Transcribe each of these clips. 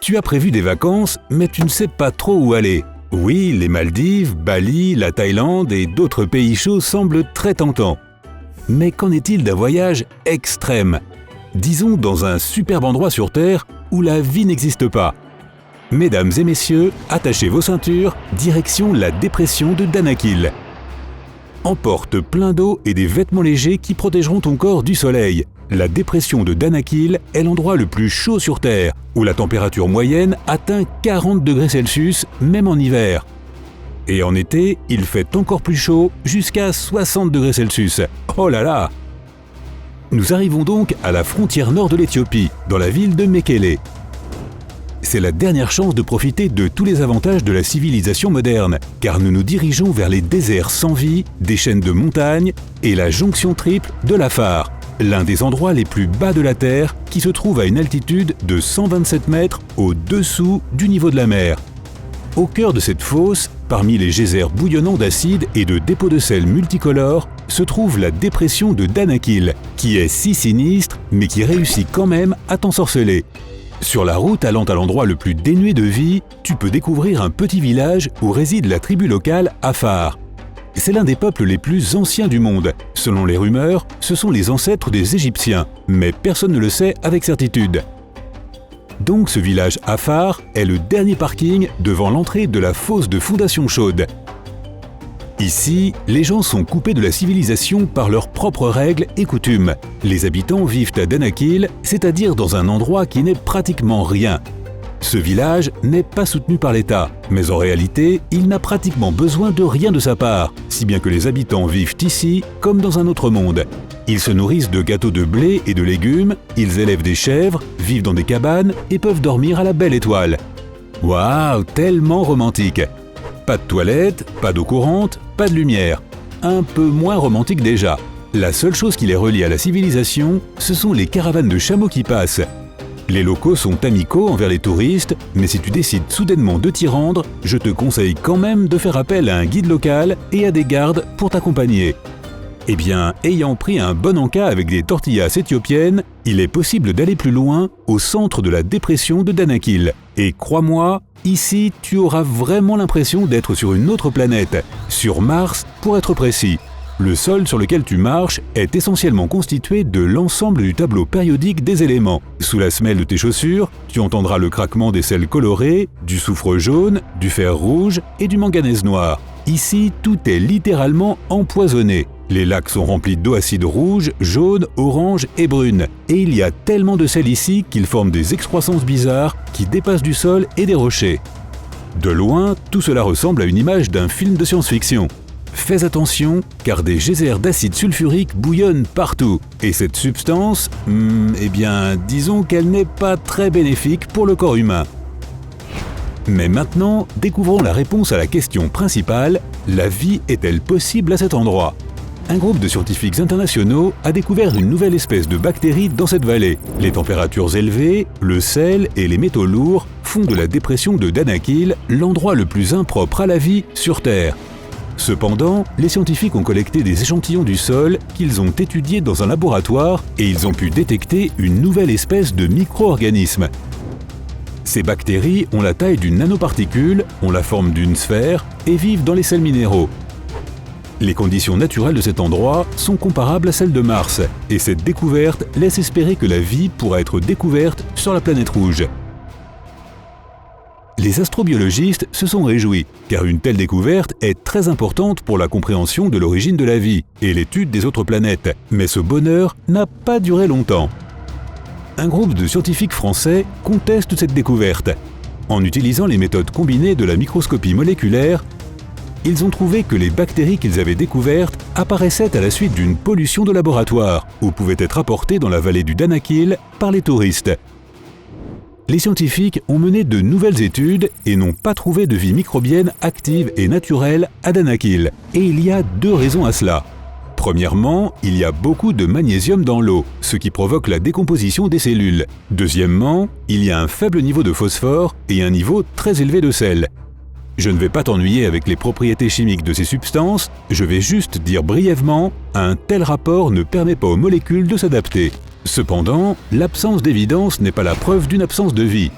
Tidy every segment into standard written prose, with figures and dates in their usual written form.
Tu as prévu des vacances, mais tu ne sais pas trop où aller. Oui, les Maldives, Bali, la Thaïlande et d'autres pays chauds semblent très tentants. Mais qu'en est-il d'un voyage extrême? Disons dans un superbe endroit sur Terre où la vie n'existe pas. Mesdames et messieurs, attachez vos ceintures, direction la dépression de Danakil. Emporte plein d'eau et des vêtements légers qui protégeront ton corps du soleil. La dépression de Danakil est l'endroit le plus chaud sur Terre, où la température moyenne atteint 40 degrés Celsius, même en hiver. Et en été, il fait encore plus chaud, jusqu'à 60 degrés Celsius. Oh là là! Nous arrivons donc à la frontière nord de l'Éthiopie, dans la ville de Mekele. C'est la dernière chance de profiter de tous les avantages de la civilisation moderne, car nous nous dirigeons vers les déserts sans vie, des chaînes de montagnes et la jonction triple de l'Afar, l'un des endroits les plus bas de la Terre qui se trouve à une altitude de 127 mètres au-dessous du niveau de la mer. Au cœur de cette fosse, parmi les geysers bouillonnants d'acide et de dépôts de sel multicolores, se trouve la dépression de Danakil, qui est si sinistre mais qui réussit quand même à t'ensorceler. Sur la route allant à l'endroit le plus dénué de vie, tu peux découvrir un petit village où réside la tribu locale Afar. C'est l'un des peuples les plus anciens du monde. Selon les rumeurs, ce sont les ancêtres des Égyptiens, mais personne ne le sait avec certitude. Donc ce village Afar est le dernier parking devant l'entrée de la fosse de Fondation Chaude. Ici, les gens sont coupés de la civilisation par leurs propres règles et coutumes. Les habitants vivent à Danakil, c'est-à-dire dans un endroit qui n'est pratiquement rien. Ce village n'est pas soutenu par l'État, mais en réalité, il n'a pratiquement besoin de rien de sa part, si bien que les habitants vivent ici comme dans un autre monde. Ils se nourrissent de gâteaux de blé et de légumes, ils élèvent des chèvres, vivent dans des cabanes et peuvent dormir à la belle étoile. Waouh, tellement romantique! Pas de toilettes, pas d'eau courante, pas de lumière. Un peu moins romantique déjà. La seule chose qui les relie à la civilisation, ce sont les caravanes de chameaux qui passent. Les locaux sont amicaux envers les touristes, mais si tu décides soudainement de t'y rendre, je te conseille quand même de faire appel à un guide local et à des gardes pour t'accompagner. Eh bien, ayant pris un bon encas avec des tortillas éthiopiennes, il est possible d'aller plus loin, au centre de la dépression de Danakil. Et crois-moi, ici, tu auras vraiment l'impression d'être sur une autre planète, sur Mars pour être précis. Le sol sur lequel tu marches est essentiellement constitué de l'ensemble du tableau périodique des éléments. Sous la semelle de tes chaussures, tu entendras le craquement des sels colorés, du soufre jaune, du fer rouge et du manganèse noir. Ici, tout est littéralement empoisonné. Les lacs sont remplis d'eau acide rouge, jaune, orange et brune. Et il y a tellement de sel ici qu'ils forment des excroissances bizarres qui dépassent du sol et des rochers. De loin, tout cela ressemble à une image d'un film de science-fiction. Fais attention, car des geysers d'acide sulfurique bouillonnent partout. Et cette substance, disons qu'elle n'est pas très bénéfique pour le corps humain. Mais maintenant, découvrons la réponse à la question principale, la vie est-elle possible à cet endroit? Un groupe de scientifiques internationaux a découvert une nouvelle espèce de bactérie dans cette vallée. Les températures élevées, le sel et les métaux lourds font de la dépression de Danakil l'endroit le plus impropre à la vie sur Terre. Cependant, les scientifiques ont collecté des échantillons du sol qu'ils ont étudiés dans un laboratoire et ils ont pu détecter une nouvelle espèce de micro-organisme. Ces bactéries ont la taille d'une nanoparticule, ont la forme d'une sphère et vivent dans les sels minéraux. Les conditions naturelles de cet endroit sont comparables à celles de Mars, et cette découverte laisse espérer que la vie pourra être découverte sur la planète rouge. Les astrobiologistes se sont réjouis, car une telle découverte est très importante pour la compréhension de l'origine de la vie et l'étude des autres planètes, mais ce bonheur n'a pas duré longtemps. Un groupe de scientifiques français conteste cette découverte. En utilisant les méthodes combinées de la microscopie moléculaire, ils ont trouvé que les bactéries qu'ils avaient découvertes apparaissaient à la suite d'une pollution de laboratoire ou pouvaient être apportées dans la vallée du Danakil par les touristes. Les scientifiques ont mené de nouvelles études et n'ont pas trouvé de vie microbienne active et naturelle à Danakil. Et il y a deux raisons à cela. Premièrement, il y a beaucoup de magnésium dans l'eau, ce qui provoque la décomposition des cellules. Deuxièmement, il y a un faible niveau de phosphore et un niveau très élevé de sel. Je ne vais pas t'ennuyer avec les propriétés chimiques de ces substances, je vais juste dire brièvement, un tel rapport ne permet pas aux molécules de s'adapter. Cependant, l'absence d'évidence n'est pas la preuve d'une absence de vie.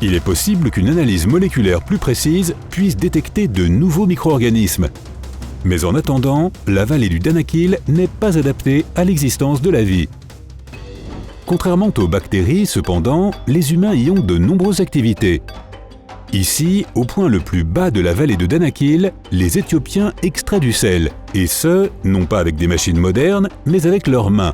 Il est possible qu'une analyse moléculaire plus précise puisse détecter de nouveaux micro-organismes. Mais en attendant, la vallée du Danakil n'est pas adaptée à l'existence de la vie. Contrairement aux bactéries, cependant, les humains y ont de nombreuses activités. Ici, au point le plus bas de la vallée de Danakil, les Éthiopiens extraient du sel, et ce, non pas avec des machines modernes, mais avec leurs mains.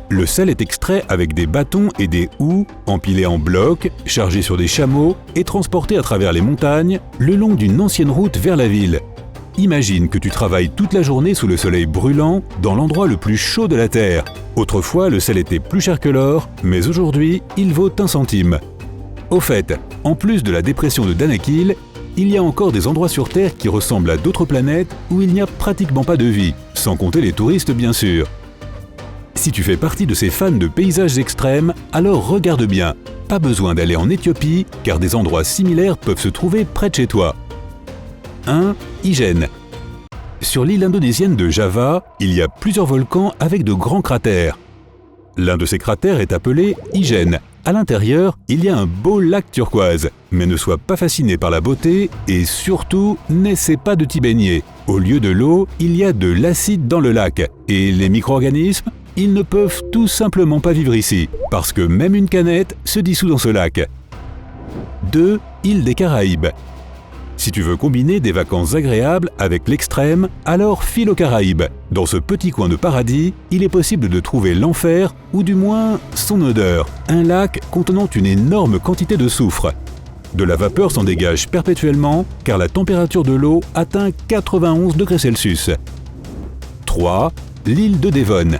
Le sel est extrait avec des bâtons et des houes, empilés en blocs, chargés sur des chameaux et transportés à travers les montagnes, le long d'une ancienne route vers la ville. Imagine que tu travailles toute la journée sous le soleil brûlant, dans l'endroit le plus chaud de la Terre. Autrefois, le sel était plus cher que l'or, mais aujourd'hui, il vaut 1 centime. Au fait, en plus de la dépression de Danakil, il y a encore des endroits sur Terre qui ressemblent à d'autres planètes où il n'y a pratiquement pas de vie, sans compter les touristes bien sûr. Si tu fais partie de ces fans de paysages extrêmes, alors regarde bien. Pas besoin d'aller en Éthiopie, car des endroits similaires peuvent se trouver près de chez toi. 1. Ijen. Sur l'île indonésienne de Java, il y a plusieurs volcans avec de grands cratères. L'un de ces cratères est appelé Ijen. À l'intérieur, il y a un beau lac turquoise. Mais ne sois pas fasciné par la beauté et surtout, n'essaie pas de t'y baigner. Au lieu de l'eau, il y a de l'acide dans le lac. Et les micro-organismes, ils ne peuvent tout simplement pas vivre ici, parce que même une canette se dissout dans ce lac. 2. Île des Caraïbes. Si tu veux combiner des vacances agréables avec l'extrême, alors file aux Caraïbes. Dans ce petit coin de paradis, il est possible de trouver l'enfer, ou du moins son odeur. Un lac contenant une énorme quantité de soufre. De la vapeur s'en dégage perpétuellement, car la température de l'eau atteint 91 degrés Celsius. 3. L'île de Devon.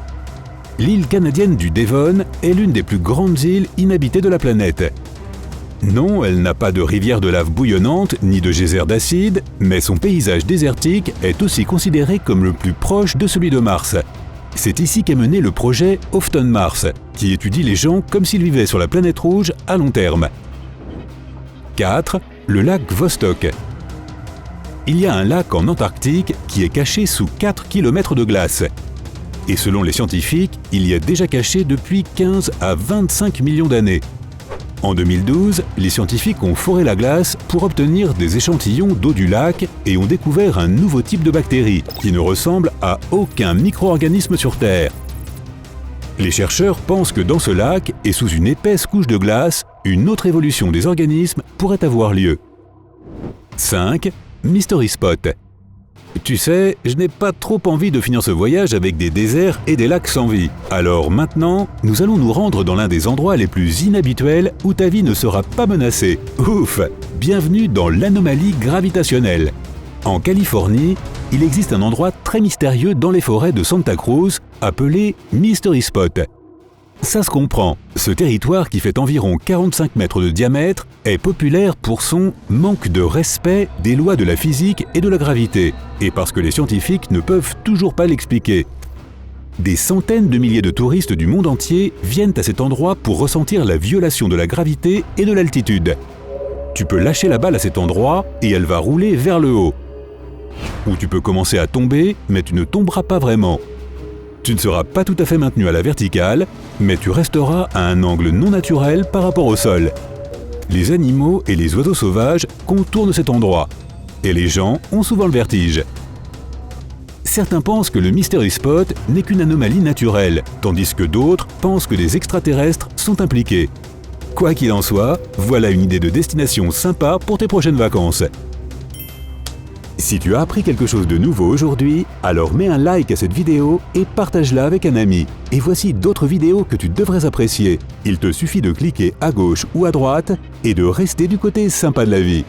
L'île canadienne du Devon est l'une des plus grandes îles inhabitées de la planète. Non, elle n'a pas de rivière de lave bouillonnante ni de geyser d'acide, mais son paysage désertique est aussi considéré comme le plus proche de celui de Mars. C'est ici qu'est mené le projet Houghton Mars, qui étudie les gens comme s'ils vivaient sur la planète rouge à long terme. 4. Le lac Vostok. Il y a un lac en Antarctique qui est caché sous 4 km de glace. Et selon les scientifiques, il y a déjà caché depuis 15 à 25 millions d'années. En 2012, les scientifiques ont foré la glace pour obtenir des échantillons d'eau du lac et ont découvert un nouveau type de bactérie qui ne ressemble à aucun micro-organisme sur Terre. Les chercheurs pensent que dans ce lac et sous une épaisse couche de glace, une autre évolution des organismes pourrait avoir lieu. 5. Mystery Spot. Tu sais, je n'ai pas trop envie de finir ce voyage avec des déserts et des lacs sans vie. Alors maintenant, nous allons nous rendre dans l'un des endroits les plus inhabituels où ta vie ne sera pas menacée. Ouf! Bienvenue dans l'anomalie gravitationnelle. En Californie, il existe un endroit très mystérieux dans les forêts de Santa Cruz appelé Mystery Spot. Ça se comprend, ce territoire qui fait environ 45 mètres de diamètre est populaire pour son manque de respect des lois de la physique et de la gravité, et parce que les scientifiques ne peuvent toujours pas l'expliquer. Des centaines de milliers de touristes du monde entier viennent à cet endroit pour ressentir la violation de la gravité et de l'altitude. Tu peux lâcher la balle à cet endroit et elle va rouler vers le haut. Ou tu peux commencer à tomber, mais tu ne tomberas pas vraiment. Tu ne seras pas tout à fait maintenu à la verticale, mais tu resteras à un angle non naturel par rapport au sol. Les animaux et les oiseaux sauvages contournent cet endroit, et les gens ont souvent le vertige. Certains pensent que le Mystery Spot n'est qu'une anomalie naturelle, tandis que d'autres pensent que des extraterrestres sont impliqués. Quoi qu'il en soit, voilà une idée de destination sympa pour tes prochaines vacances. Si tu as appris quelque chose de nouveau aujourd'hui, alors mets un like à cette vidéo et partage-la avec un ami. Et voici d'autres vidéos que tu devrais apprécier. Il te suffit de cliquer à gauche ou à droite et de rester du côté sympa de la vie.